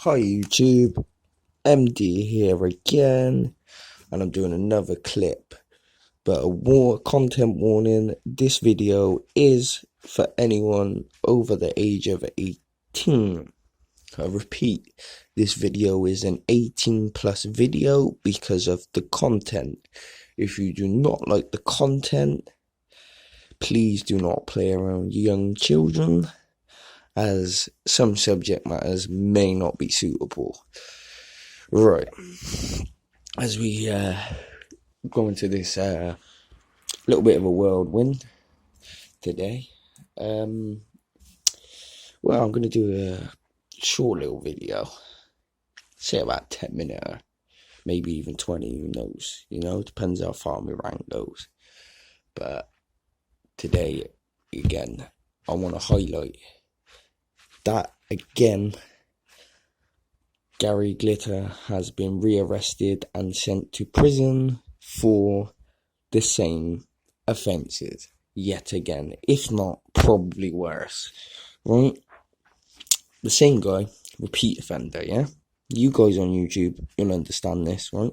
Hi YouTube, MD here again, and I'm doing another clip, but a content warning. This video is for anyone over the age of 18. I repeat, this video is an 18 plus video because of the content. If you do not like the content, please do not play around young children, as some subject matters may not be suitable. Right, as we go into this little bit of a whirlwind today, well, I'm going to do a short little video, say about 10 minutes, maybe even 20, who knows, depends how far my rant goes. But today, again, I want to highlight that, again, Gary Glitter has been rearrested and sent to prison for the same offences yet again, if not probably worse, right? The same guy, repeat offender, yeah? You guys on YouTube, you'll understand this, right?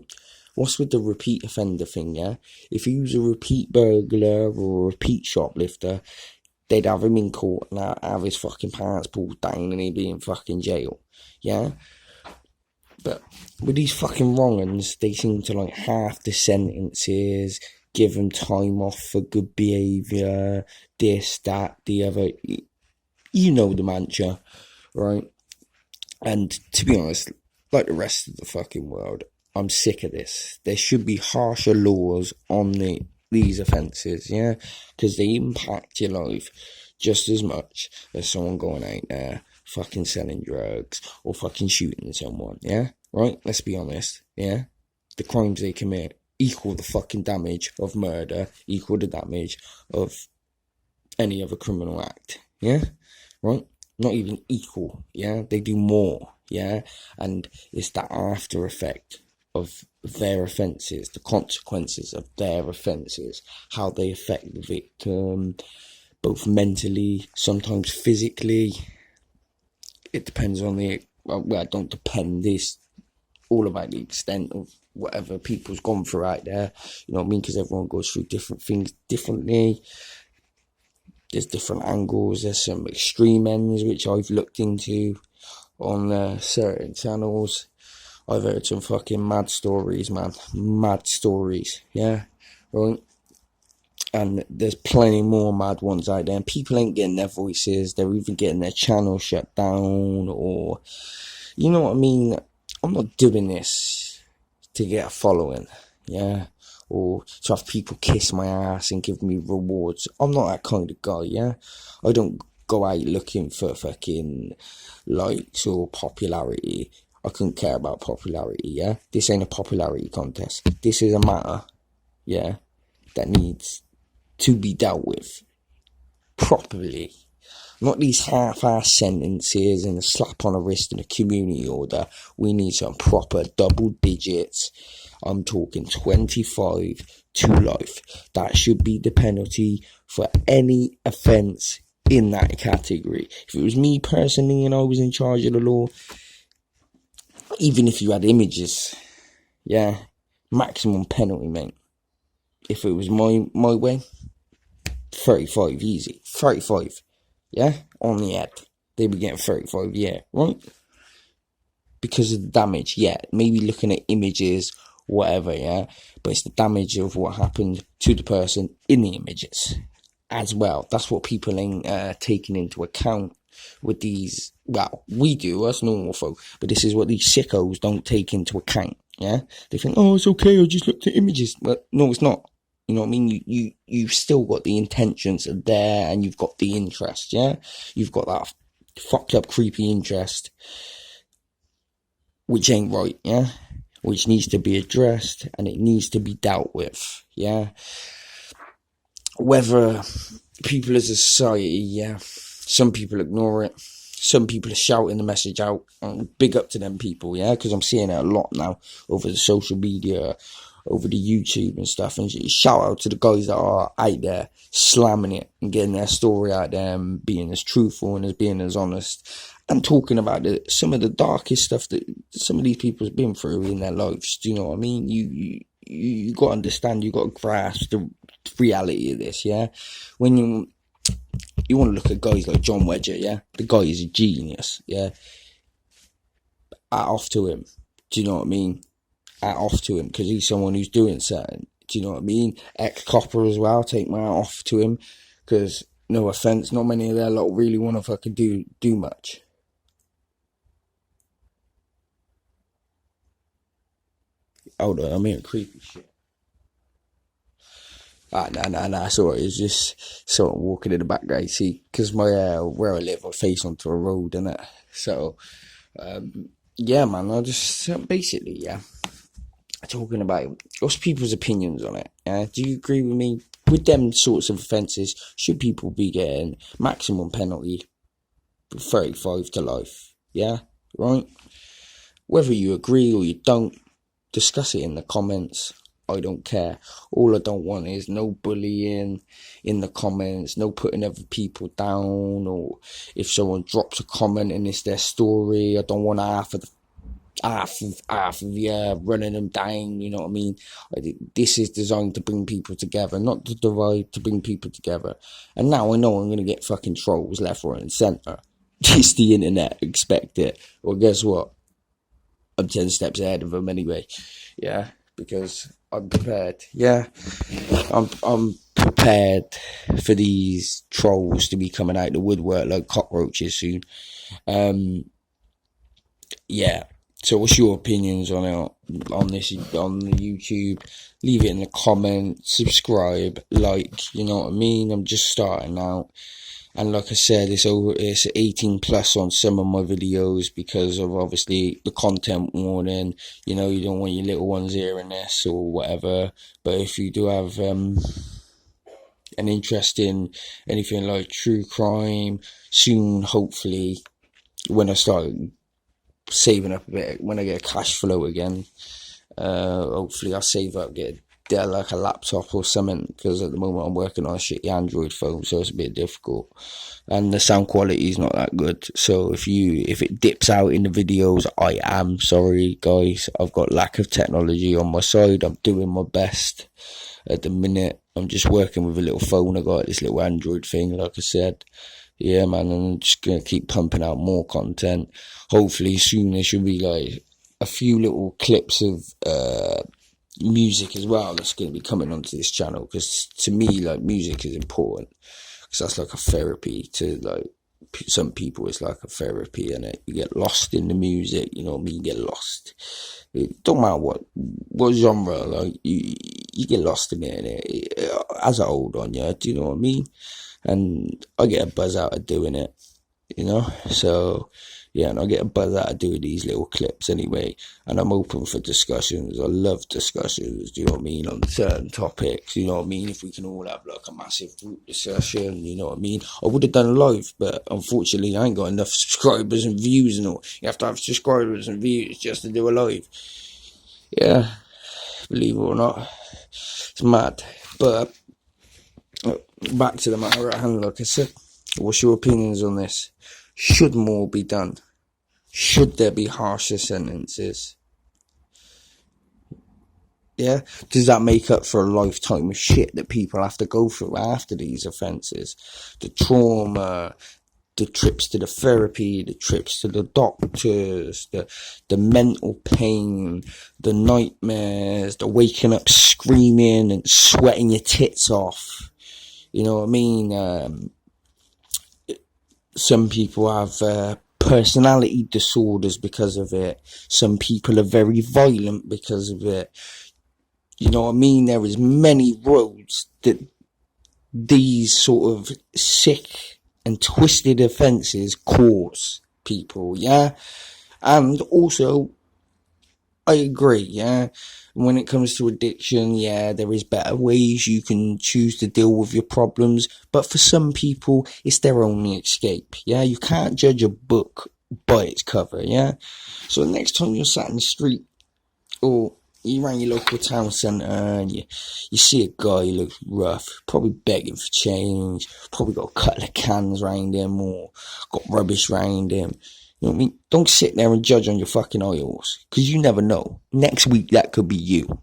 What's with the repeat offender thing, yeah? If he was a repeat burglar or a repeat shoplifter, they'd have him in court and have his fucking pants pulled down and he'd be in fucking jail, yeah? But with these fucking wrong-uns, they seem to like half the sentences, give them time off for good behaviour, this, that, the other. You know the mantra, right? And to be honest, like the rest of the fucking world, I'm sick of this. There should be harsher laws on these offences, yeah? Because they impact your life just as much as someone going out there fucking selling drugs or fucking shooting someone, yeah? Right? Let's be honest, yeah? The crimes they commit equal the fucking damage of murder, equal the damage of any other criminal act, yeah? Right? Not even equal, yeah? They do more, yeah? And it's that after effect of their offences, the consequences of their offences, how they affect the victim, both mentally, sometimes physically. It depends on don't depend, it's all about the extent of whatever people's gone through out there, you know what I mean, because everyone goes through different things differently. There's different angles, there's some extreme ends which I've looked into on certain channels. I've heard some fucking mad stories, man, mad stories, yeah, right? And there's plenty more mad ones out there, and people ain't getting their voices, they're even getting their channel shut down, or, you know what I mean? I'm not doing this to get a following, yeah, or to have people kiss my ass and give me rewards. I'm not that kind of guy, yeah? I don't go out looking for fucking likes or popularity. I couldn't care about popularity, yeah? This ain't a popularity contest. This is a matter, yeah, that needs to be dealt with properly. Not these half-ass sentences and a slap on the wrist and a community order. We need some proper double digits. I'm talking 25 to life. That should be the penalty for any offence in that category. If it was me personally and I was in charge of the law, even if you had images, yeah, maximum penalty, mate. If it was my way, 35 easy. 35. Yeah, on the head. They be getting 35, yeah, right? Because of the damage, yeah. Maybe looking at images, whatever, yeah. But it's the damage of what happened to the person in the images as well. That's what people ain't taking into account with these. Well, we do, us normal folk. But this is what these sickos don't take into account, yeah. They think, oh, it's okay, I just looked at images. But no, it's not. You know what I mean? You've still got the intentions are there, and you've got the interest, yeah? You've got that fucked up, creepy interest, which ain't right, yeah? Which needs to be addressed, and it needs to be dealt with, yeah? Whether people as a society, yeah, some people ignore it, some people are shouting the message out, and big up to them people, yeah? Because I'm seeing it a lot now over the social media, over the YouTube and stuff, and shout out to the guys that are out there slamming it and getting their story out there and being as truthful and as being as honest I'm talking about some of the darkest stuff that some of these people's been through in their lives. Do you know what I mean? You got to understand. You got to grasp the reality of this. Yeah, when you want to look at guys like John Wedger. Yeah, the guy is a genius. Yeah, hat off to him. Do you know what I mean? Hat off to him because he's someone who's doing something. Do you know what I mean? Ex-copper as well. Take my hat off to him because no offense, not many of their lot really want to fucking do much. Hold on, I'm hearing creepy shit. Nah, it's alright. It's just someone walking in the background. See, because my where I live, I face onto a road, innit? So, yeah, man. I just basically, yeah, talking about what's people's opinions on it. Do you agree with me? With them sorts of offences, should people be getting maximum penalty, 35 to life? Yeah, right. Whether you agree or you don't, discuss it in the comments. I don't care. All I don't want is no bullying in the comments, no putting other people down, or if someone drops a comment and it's their story, I don't want half of running them down. You know what I mean? This is designed to bring people together, not to divide, to bring people together. And now I know I'm gonna get fucking trolls left, right, and centre. It's the internet. Expect it. Well, guess what? I'm 10 steps ahead of them anyway. Yeah, because I'm prepared. Yeah, I'm prepared for these trolls to be coming out the woodwork like cockroaches soon. Yeah. So, what's your opinions on it, on this, on the YouTube? Leave it in the comments. Subscribe, like. You know what I mean? I'm just starting out. And like I said, it's 18 plus on some of my videos because of obviously the content warning. You know, you don't want your little ones hearing this or whatever. But if you do have an interest in anything like true crime, soon, hopefully, when I start saving up a bit, when I get a cash flow again, hopefully I'll save up, get like a laptop or something, because at the moment I'm working on a shitty Android phone, so it's a bit difficult, and the sound quality is not that good. So if it dips out in the videos, I am sorry, guys. I've got lack of technology on my side. I'm doing my best at the minute. I'm just working with a little phone. I got this little Android thing, like I said. Yeah, man, and I'm just gonna keep pumping out more content. Hopefully soon there should be like a few little clips of music as well that's going to be coming onto this channel, because to me, like, music is important, because that's like a therapy to, like, some people. It's like a therapy, and you get lost in the music, you know what I mean? You get lost. It don't matter what genre, like, you get lost in it, and it has a hold on you. Do you know what I mean? And I get a buzz out of doing it, you know? So yeah, and I get a buzz out of doing these little clips anyway, and I'm open for discussions. I love discussions, do you know what I mean, on certain topics, you know what I mean? If we can all have like a massive group discussion, you know what I mean? I would have done a live, but unfortunately I ain't got enough subscribers and views and all. You have to have subscribers and views just to do a live. Yeah, believe it or not, it's mad. But back to the matter at hand, like I said, what's your opinions on this? Should more be done? Should there be harsher sentences? Yeah? Does that make up for a lifetime of shit that people have to go through after these offences? The trauma, the trips to the therapy, the trips to the doctors, the mental pain, the nightmares, the waking up screaming and sweating your tits off. You know what I mean? Some people have personality disorders because of it. Some people are very violent because of it. You know what I mean? There is many roads that these sort of sick and twisted offences cause people, yeah? And also, I agree, yeah? When it comes to addiction, yeah, there is better ways you can choose to deal with your problems, but for some people, it's their only escape, yeah? You can't judge a book by its cover, yeah? So next time you're sat in the street, or you around your local town centre and you see a guy who looks rough, probably begging for change, probably got a couple of cans round him or got rubbish round him, You know what I mean? Don't sit there and judge on your fucking idols, because you never know. Next week, that could be you.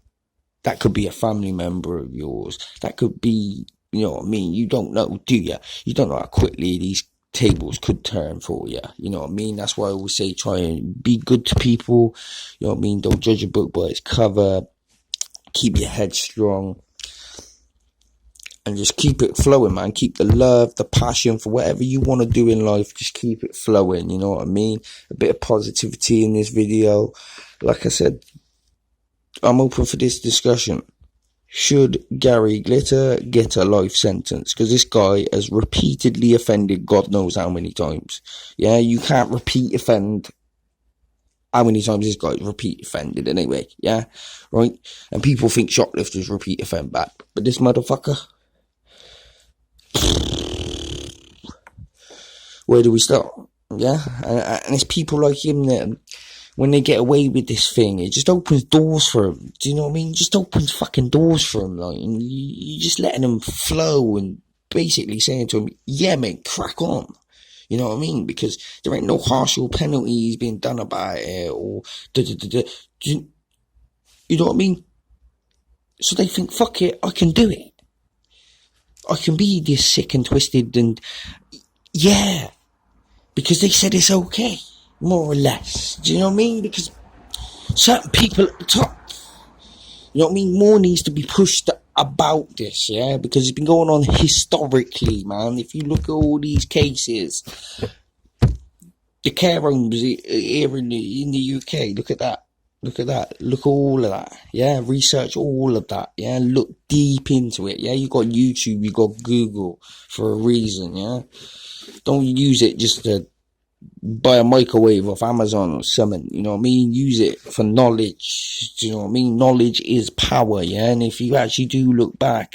That could be a family member of yours. That could be, you know what I mean? You don't know, do you? You don't know how quickly these tables could turn for you. You know what I mean? That's why I always say try and be good to people. You know what I mean? Don't judge a book by its cover. Keep your head strong. And just keep it flowing, man. Keep the love, the passion for whatever you want to do in life. Just keep it flowing, you know what I mean? A bit of positivity in this video. Like I said, I'm open for this discussion. Should Gary Glitter get a life sentence? Because this guy has repeatedly offended God knows how many times. Yeah, you can't repeat offend how many times this guy's repeat offended anyway. Yeah, right? And people think shoplifters repeat offend back. But this motherfucker, where do we start? Yeah, and it's people like him that when they get away with this thing, it just opens doors for them. Do you know what I mean? It just opens fucking doors for them, like, and you're just letting them flow and basically saying to them, yeah, mate, crack on. You know what I mean? Because there ain't no harsher penalties being done about it, or you know what I mean? So they think, fuck it, I can do it. I can be this sick and twisted, and yeah, because they said it's okay, more or less. Do you know what I mean? Because certain people at the top, you know what I mean, more needs to be pushed about this, yeah, because it's been going on historically, man. If you look at all these cases, the care homes here in the UK, look at that. Look at all of that, yeah, research all of that, yeah, look deep into it, yeah, you got YouTube, you got Google for a reason, yeah, don't use it just to buy a microwave off Amazon or something, you know what I mean, use it for knowledge, do you know what I mean, knowledge is power, yeah, and if you actually do look back,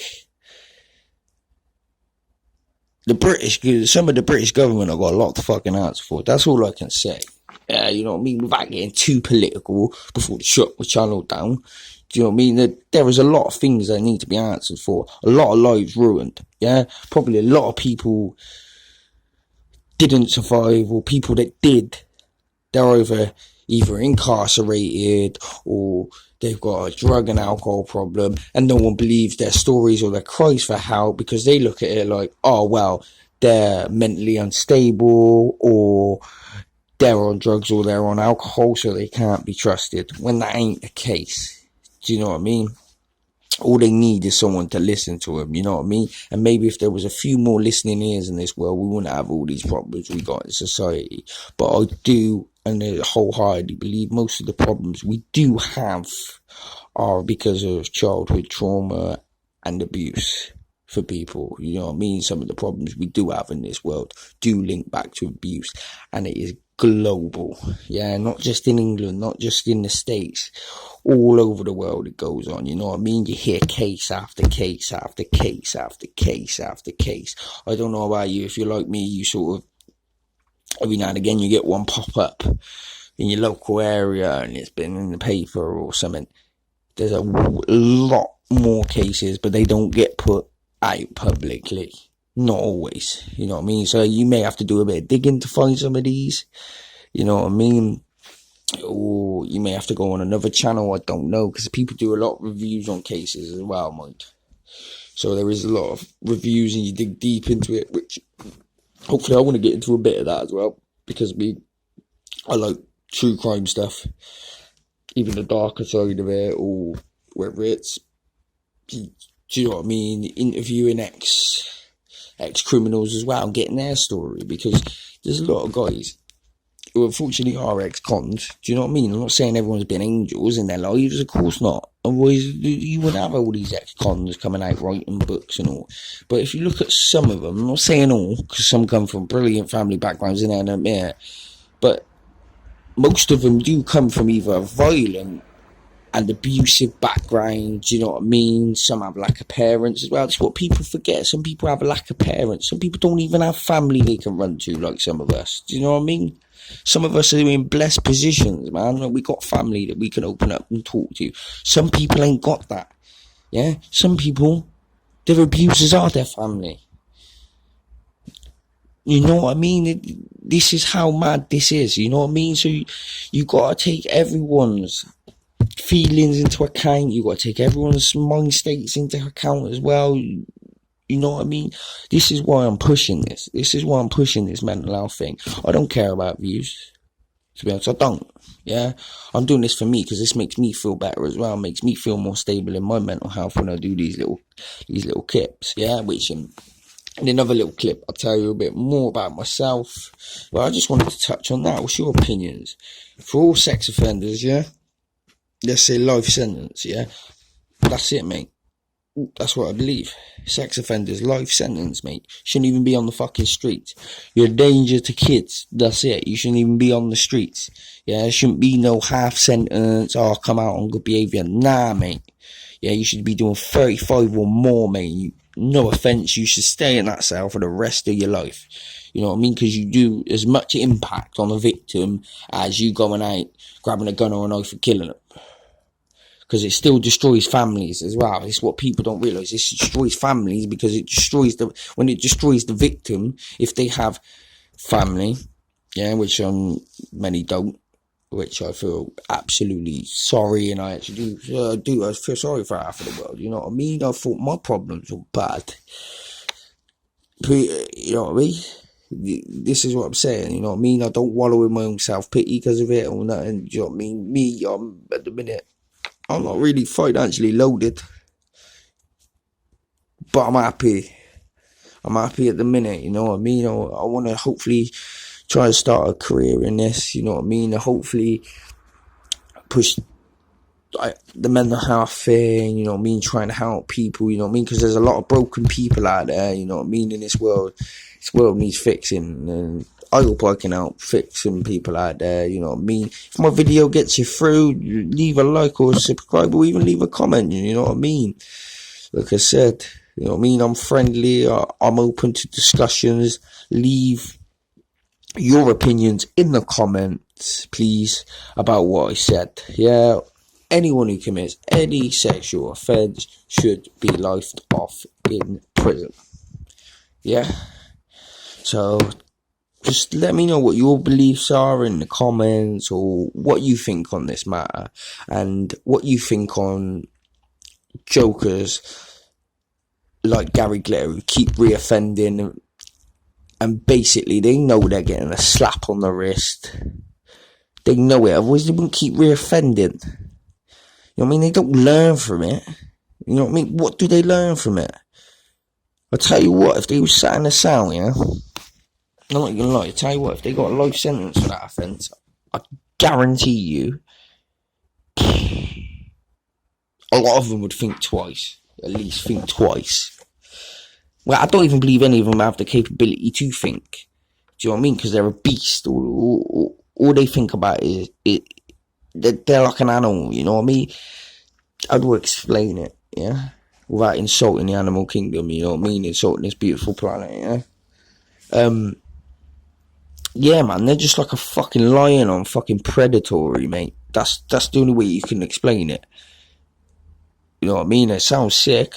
some of the British government have got a lot to fucking answer for, that's all I can say. You know what I mean, without getting too political before the shut was channeled down. Do you know what I mean? There is a lot of things that need to be answered for. A lot of lives ruined. Yeah, probably a lot of people didn't survive, or people that did, they're either incarcerated or they've got a drug and alcohol problem, and no one believes their stories or their cries for help because they look at it like, oh well, they're mentally unstable, or they're on drugs, or they're on alcohol, so they can't be trusted, when that ain't the case. Do you know what I mean? All they need is someone to listen to them, you know what I mean? And maybe if there was a few more listening ears in this world, we wouldn't have all these problems we got in society. But I do, and I wholeheartedly believe most of the problems we do have are because of childhood trauma and abuse for people, you know what I mean? Some of the problems we do have in this world do link back to abuse, and it is global, yeah, not just in England, not just in the States, all over the world it goes on, you know what I mean? You hear case after case after case after case after case. I don't know about you, if you're like me, you sort of, every now and again you get one pop up in your local area and it's been in the paper or something. There's a lot more cases, but they don't get put out publicly. Not always, you know what I mean? So you may have to do a bit of digging to find some of these, you know what I mean? Or you may have to go on another channel, I don't know, because people do a lot of reviews on cases as well, mind. So there is a lot of reviews and you dig deep into it, which hopefully I want to get into a bit of that as well, because I like true crime stuff, even the darker side of it, or whether it's, do you know what I mean, interviewing ex-criminals as well, getting their story, because there's a lot of guys who unfortunately are ex-cons, do you know what I mean? I'm not saying everyone's been angels in their lives, of course not, otherwise you wouldn't have all these ex-cons coming out writing books and all. But if you look at some of them, I'm not saying all, because some come from brilliant family backgrounds and I admit it, but most of them do come from either a violent and abusive background, you know what I mean? Some have lack of parents as well. That's what people forget. Some people have a lack of parents. Some people don't even have family they can run to, like some of us. Do you know what I mean? Some of us are in blessed positions, man. We got family that we can open up and talk to. Some people ain't got that. Yeah? Some people, their abusers are their family. You know what I mean? This is how mad this is. You know what I mean? So you gotta take everyone's feelings into account. You gotta take everyone's mind states into account as well. You know what I mean? This is why I'm pushing this. This is why I'm pushing this mental health thing. I don't care about views. To be honest, I don't. Yeah, I'm doing this for me because this makes me feel better as well. It makes me feel more stable in my mental health when I do these little clips. Yeah, which in another little clip, I'll tell you a bit more about myself. But I just wanted to touch on that. What's your opinions? For all sex offenders, yeah? Let's say life sentence, yeah? That's it, mate. That's what I believe. Sex offenders, life sentence, mate. Shouldn't even be on the fucking streets. You're a danger to kids. That's it. You shouldn't even be on the streets. Yeah, there shouldn't be no half sentence. Oh, come out on good behaviour. Nah, mate. Yeah, you should be doing 35 or more, mate. No offence, you should stay in that cell for the rest of your life. You know what I mean? Because you do as much impact on the victim as you going out, grabbing a gun or a knife and killing them. Because it still destroys families as well. It's what people don't realise. It destroys families because it destroys when it destroys the victim, if they have family, yeah, which many don't, which I feel absolutely sorry, and I actually I feel sorry for half of the world. You know what I mean? I thought my problems were bad. You know what I mean? This is what I'm saying. You know what I mean? I don't wallow in my own self pity because of it or nothing. You know what I mean? Me, at the minute, I'm not really financially loaded, but I'm happy. I'm happy at the minute, you know what I mean? I want to hopefully try to start a career in this, you know what I mean? Hopefully push the mental health thing, you know what I mean? Trying to help people, you know what I mean? Because there's a lot of broken people out there, you know what I mean? In this world. This world needs fixing, and I hope I can help fix some people out there, you know what I mean? If my video gets you through, leave a like or subscribe or even leave a comment, you know what I mean? Like I said, you know what I mean? I'm friendly, I'm open to discussions. Leave your opinions in the comments, please, about what I said. Yeah, anyone who commits any sexual offence should be lifed off in prison. Yeah? So just let me know what your beliefs are in the comments, or what you think on this matter, and what you think on jokers like Gary Glitter who keep reoffending, and basically they know they're getting a slap on the wrist. They know it, otherwise they wouldn't keep reoffending. You know what I mean? They don't learn from it. You know what I mean? What do they learn from it? I'll tell you what, if they were sat in a cell, yeah, I'm not gonna lie, I'll tell you what, if they got a life sentence for that offence, I guarantee you a lot of them would think twice. At least think twice. Well, I don't even believe any of them have the capability to think. Do you know what I mean? Because they're a beast. All they think about is they're like an animal, you know what I mean? How do I explain it, yeah? Without insulting the animal kingdom, you know what I mean? Insulting this beautiful planet, yeah? Yeah, man, they're just like a fucking lion on fucking predatory, mate. That's the only way you can explain it. You know what I mean? It sounds sick,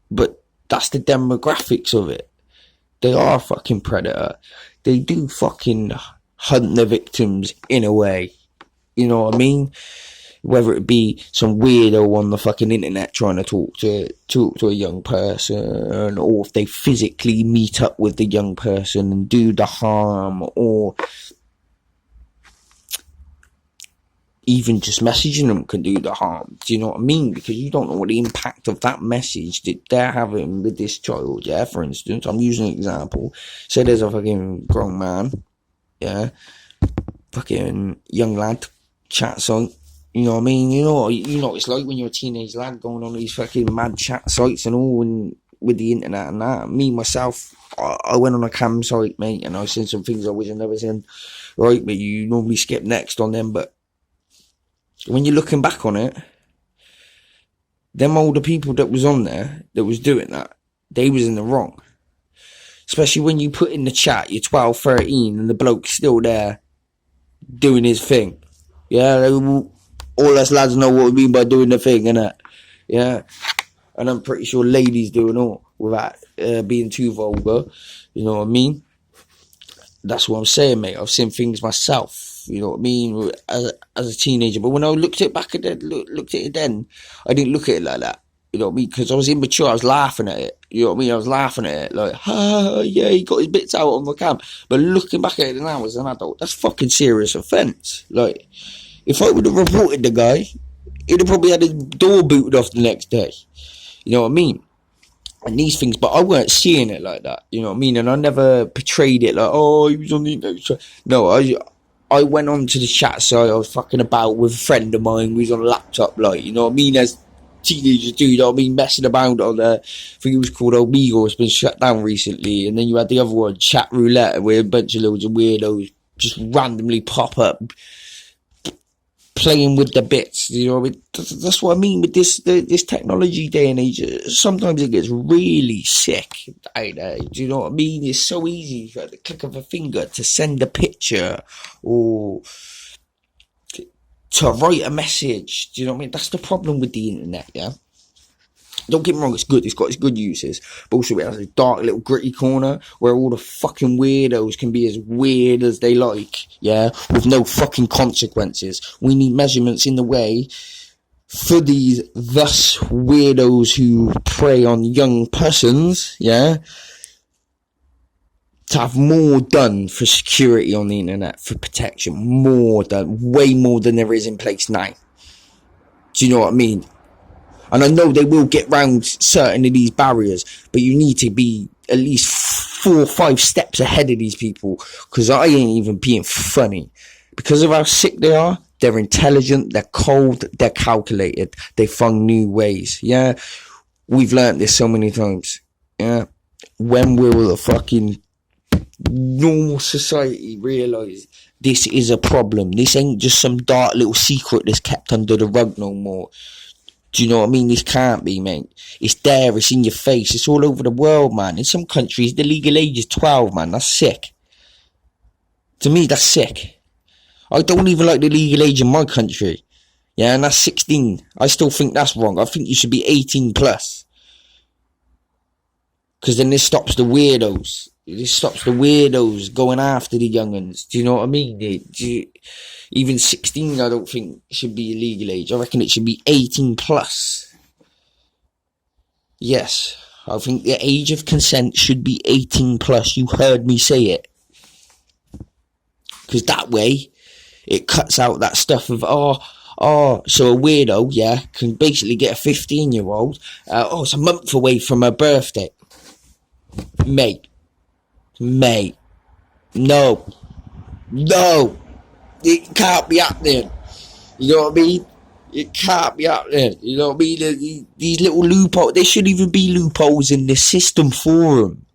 but that's the demographics of it. They are a fucking predator. They do fucking hunt their victims in a way. You know what I mean? Whether it be some weirdo on the fucking internet trying to talk to a young person, or if they physically meet up with the young person and do the harm, or even just messaging them can do the harm. Do you know what I mean? Because you don't know what the impact of that message that they're having with this child. Yeah, for instance, I'm using an example. Say there's a fucking grown man, yeah, fucking young lad, chat site. You know what I mean? You know it's like when you're a teenage lad going on these fucking mad chat sites and all, and with the internet and that. Me, myself, I went on a cam site, mate, and I seen some things I wish I'd never seen. Right, but you normally skip next on them, but when you're looking back on it, them older people that was on there, that was doing that, they was in the wrong. Especially when you put in the chat, you're 12, 13, and the bloke's still there doing his thing. Yeah, all us lads know what we mean by doing the thing, innit? Yeah. And I'm pretty sure ladies do it all without being too vulgar. You know what I mean? That's what I'm saying, mate. I've seen things myself, you know what I mean, as a teenager. But when I looked at it back at it, looked at it then, I didn't look at it like that. You know what I mean? Because I was immature. I was laughing at it. You know what I mean? I was laughing at it like, ha, yeah, he got his bits out on the cam. But looking back at it now as an adult, that's fucking serious offence. Like, if I would have reported the guy, he'd have probably had his door booted off the next day. You know what I mean? And these things, but I weren't seeing it like that, you know what I mean? And I never portrayed it like, oh, he was on the internet. No, I went on to the chat site. I was fucking about with a friend of mine who was on a laptop, like, you know what I mean? As teenagers do, you know what I mean? Messing about on I think it was called Omegle. It's been shut down recently. And then you had the other one, Chat Roulette, where a bunch of loads of weirdos just randomly pop up playing with the bits, you know. That's what I mean with this technology day and age. Sometimes it gets really sick. Do you know what I mean? It's so easy at the click of a finger to send a picture or to write a message. Do you know what I mean? That's the problem with the internet, yeah. Don't get me wrong, it's good. It's got its good uses. But also it has a dark little gritty corner where all the fucking weirdos can be as weird as they like, yeah, with no fucking consequences. We need measurements in the way for these thus weirdos who prey on young persons, yeah, to have more done for security on the internet, for protection. More done. Way more than there is in place now. Do you know what I mean? And I know they will get round certain of these barriers, but you need to be at least 4 or 5 steps ahead of these people, because I ain't even being funny. Because of how sick they are, they're intelligent, they're cold, they're calculated, they find new ways, yeah? We've learnt this so many times, yeah? When will the fucking normal society realise this is a problem? This ain't just some dark little secret that's kept under the rug no more. Do you know what I mean? This can't be, mate. It's there, it's in your face, it's all over the world, man. In some countries, the legal age is 12, man. That's sick. To me, that's sick. I don't even like the legal age in my country. Yeah, and that's 16. I still think that's wrong. I think you should be 18 plus. Because then this stops the weirdos. This stops the weirdos going after the young'uns. Do you know what I mean? Even 16, I don't think should be a legal age. I reckon it should be 18 plus. Yes, I think the age of consent should be 18 plus. You heard me say it. Because that way, it cuts out that stuff of, so a weirdo, yeah, can basically get a 15-year-old. It's a month away from her birthday. Mate. No. It can't be happening. You know what I mean? It can't be happening. You know what I mean? These little loopholes, there shouldn't even be loopholes in the system for them.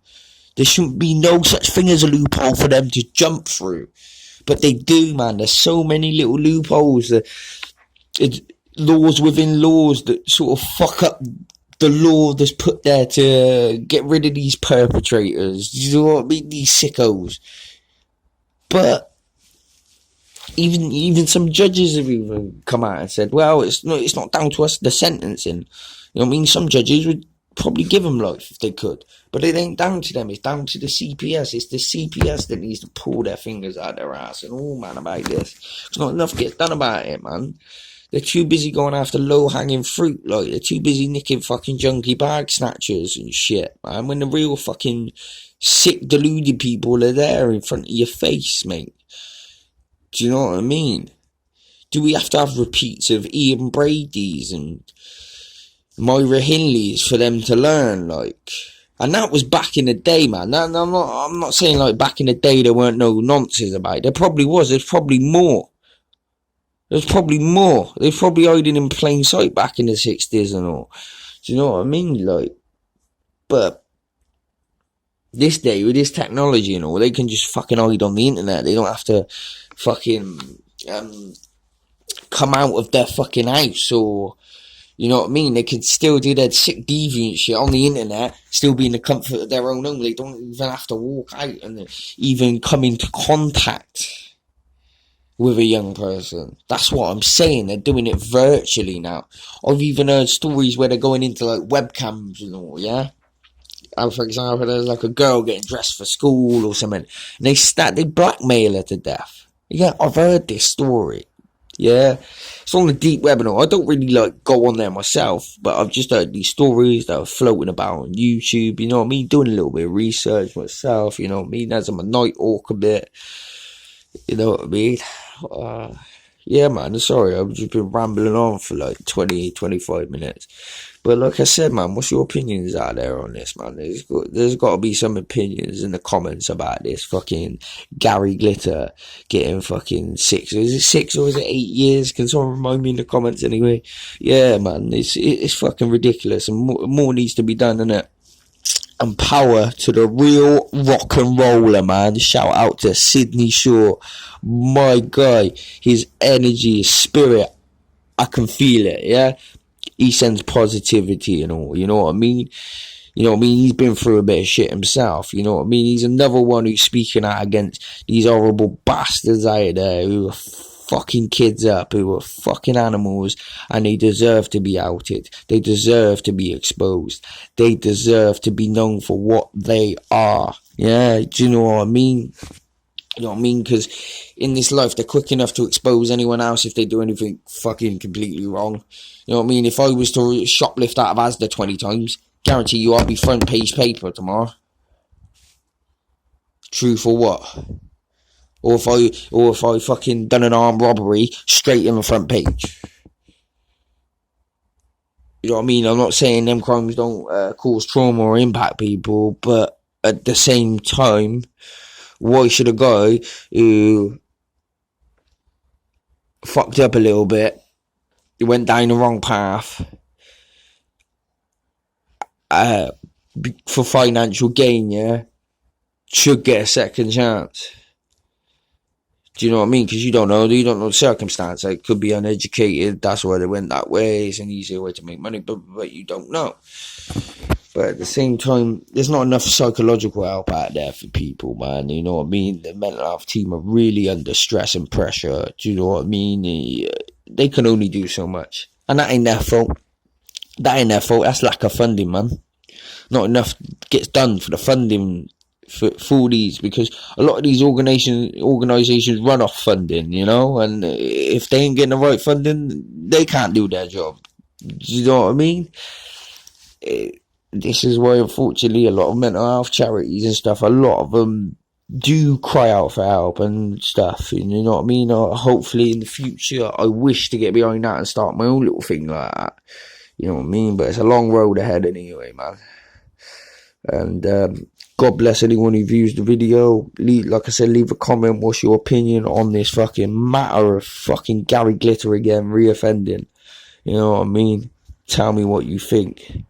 There shouldn't be no such thing as a loophole for them to jump through. But they do, man. There's so many little loopholes. Laws within laws that sort of fuck up the law that's put there to get rid of these perpetrators. You know what I mean? These sickos. But even some judges have even come out and said, well, it's not down to us, the sentencing. You know what I mean? Some judges would probably give them life if they could. But it ain't down to them. It's down to the CPS. It's the CPS that needs to pull their fingers out their ass and all, man, about this. Because not enough gets done about it, man. They're too busy going after low-hanging fruit. Like, they're too busy nicking fucking junkie bag snatchers and shit, man. When the real fucking sick, deluded people are there in front of your face, mate. Do you know what I mean? Do we have to have repeats of Ian Brady's and Myra Hindley's for them to learn, like? And that was back in the day, man. I'm not saying like back in the day there weren't no nonsense about it. There probably was. There's probably more. They was probably hiding in plain sight back in the 60s and all. Do you know what I mean? Like, but this day with this technology and all, they can just fucking hide on the internet. They don't have to fucking come out of their fucking house, or you know what I mean? They can still do their sick deviant shit on the internet, still be in the comfort of their own home. They don't even have to walk out and even come into contact with a young person. That's what I'm saying. They're doing it virtually now. I've even heard stories where they're going into like webcams and all, yeah? And for example, there's like a girl getting dressed for school or something, and they blackmail her to death. Yeah, I've heard this story. Yeah, it's on the deep web and all. I don't really like go on there myself, but I've just heard these stories that are floating about on YouTube. You know what I mean? Doing a little bit of research myself. You know what I mean? As I'm a night hawk a bit. You know what I mean? Yeah, man. Sorry, I've just been rambling on for like 20, 25 minutes. But like I said, man, what's your opinions out there on this, man? There's got to be some opinions in the comments about this fucking Gary Glitter getting fucking 6. Is it 6 or is it 8 years? Can someone remind me in the comments anyway? Yeah, man, it's fucking ridiculous, and more needs to be done, innit? And power to the real rock and roller, man. Shout out to Sydney Shaw, my guy. His energy, his spirit, I can feel it, yeah? He sends positivity and all, you know what I mean? You know what I mean? He's been through a bit of shit himself, you know what I mean? He's another one who's speaking out against these horrible bastards out there who are fucking kids up, who are fucking animals, and they deserve to be outed. They deserve to be exposed. They deserve to be known for what they are. Yeah, do you know what I mean? You know what I mean? Because in this life, they're quick enough to expose anyone else if they do anything fucking completely wrong. You know what I mean? If I was to shoplift out of Asda 20 times, guarantee you I'll be front page paper tomorrow. True for what? Or if I fucking done an armed robbery, straight in the front page. You know what I mean? I'm not saying them crimes don't cause trauma or impact people, but at the same time, why should a guy who fucked up a little bit, he went down the wrong path for financial gain, yeah, should get a second chance? Do you know what I mean? Because you don't know the circumstance. It could be uneducated, that's why they went that way, it's an easier way to make money, but you don't know. But at the same time, there's not enough psychological help out there for people, man. You know what I mean? The mental health team are really under stress and pressure. Do you know what I mean? They can only do so much. And that ain't their fault. That's lack of funding, man. Not enough gets done for the funding for these, because a lot of these organisations run off funding, you know? And if they ain't getting the right funding, they can't do their job. Do you know what I mean? This is why, unfortunately, a lot of mental health charities and stuff, a lot of them do cry out for help and stuff. You know what I mean? Hopefully, in the future, I wish to get behind that and start my own little thing like that. You know what I mean? But it's a long road ahead anyway, man. And God bless anyone who views the video. Like I said, leave a comment. What's your opinion on this fucking matter of fucking Gary Glitter again, reoffending? You know what I mean? Tell me what you think.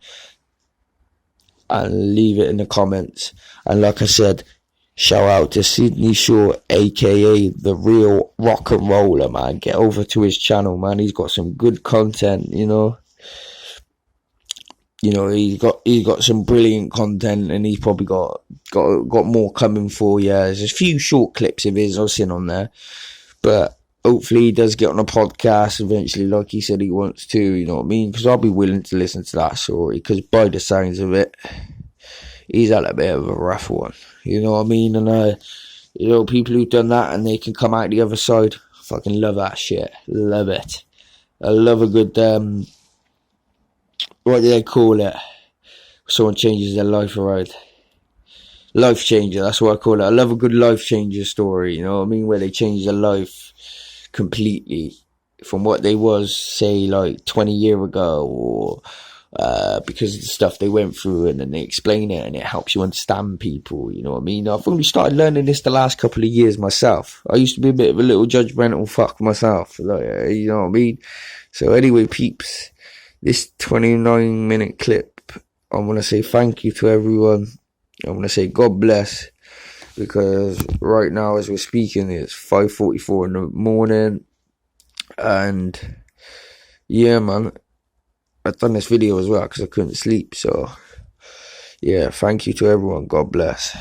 And leave it in the comments. And like I said, shout out to Sydney Shaw, aka the real rock and roller, man. Get over to his channel, man. He's got some good content, you know. You know, he's got some brilliant content, and he's probably got more coming for you. There's a few short clips of his I've seen on there, but hopefully he does get on a podcast eventually, like he said he wants to, you know what I mean? Because I'll be willing to listen to that story, because by the sounds of it, he's had a bit of a rough one, you know what I mean? And, you know, people who've done that and they can come out the other side, fucking love that shit. Love it. I love a good, what do they call it? Someone changes their life around. Life changer, that's what I call it. I love a good life changer story, you know what I mean? Where they change their life completely from what they was, say, like 20 years ago, or because of the stuff they went through, and then they explain it and it helps you understand people, you know what I mean? I've only started learning this the last couple of years myself. I used to be a bit of a little judgmental fuck myself, like, you know what I mean? So anyway, peeps, this 29-minute clip, I want to say thank you to everyone. I want to say God bless, because right now as we're speaking it's 5:44 in the morning, and yeah, man, I've done this video as well because I couldn't sleep. So yeah, thank you to everyone. God bless.